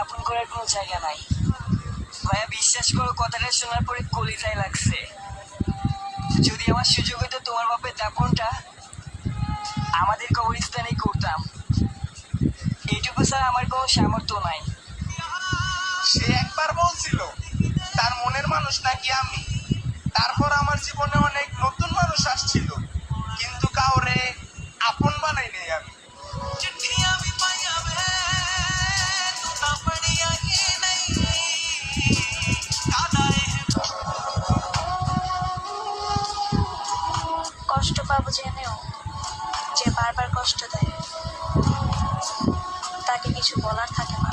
আপন করার কোনো জায়গা নাই। ভাইয়া বিশ্বাস করো, কথাটা শোনার পরে কলিজায় লাগছে। যদি আমার সুযোগ হতো তোমার বাপের দাপনটা আমাদের কবরস্থানেই করতাম। এইটুকু স্যার আমার কোনো সামর্থ্য নাই। সে একবার বলছিল তার মনের মানুষ নাকি আমি। তারপর আমার জীবনে অনেক নতুন মানুষ আসছিল, কিন্তু কাউরে আপন বানাই নেই আমি। কষ্ট পাবো জেনেও যে বারবার কষ্ট দেয় তাকে কিছু বলার থাকে না।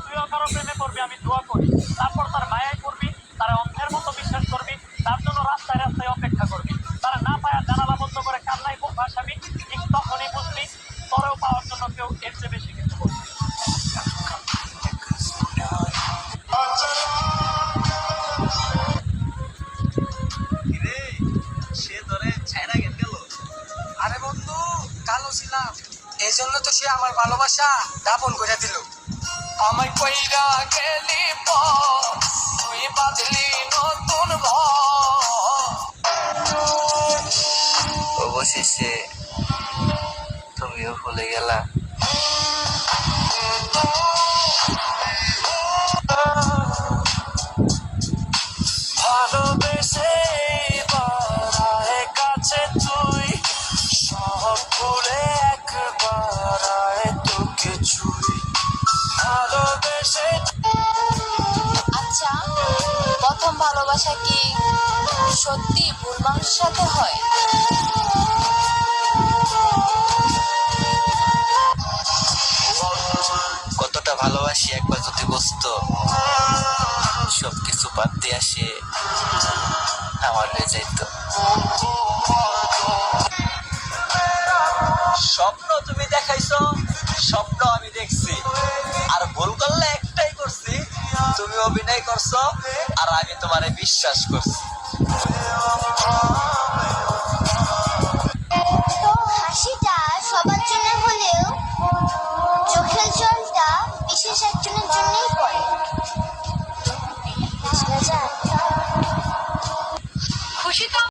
তুইও কারো প্রেমে পড়বি আমি দোয়া করি, তারপর তার মায়ায় পড়বি, তারা অন্ধের মতো বিশ্বাস করবি, তার জন্য রাস্তায় রাস্তায় অপেক্ষা করবি, তারা না পায়া জানালা বন্ধ করে কান্নায় বুক ভাসাবি। ঠিক তখনই বুঝবি তোরেও পাওয়ার জন্য কেউ এর চেয়ে বেশি কিছু করবে। সে ধরে ছাইরা গেল। আরে বন্ধু, কালো ছিলাম, এই জন্য তো সে আমার ভালোবাসা দাপন করে দিল। আমায় কইরা গেলি তুই বাঁধলি নতুন অবশেষে তুমিও ভুলে গেলা। ভালোবেসে বাড়ায় কাছে তুই, সব ভুলে একবার আয় তোকে ছুঁই। ভালোবেসে আচ্ছা, প্রথম ভালোবাসা কি সত্যি ভুল মানুষের সাথে হয়? কতটা ভালোবাসি একবার যদি বুঝতো, সবকিছু বাদ দিয়ে আসে আমার হয়ে যাইতো। স্বপ্ন তুমি দেখাইছো, স্বপ্ন আমি দেখছি, আর ভুল করলে একটাই করছি, তুমি অভিনয় করছো আর আমি তোমারে বিশ্বাস করছি।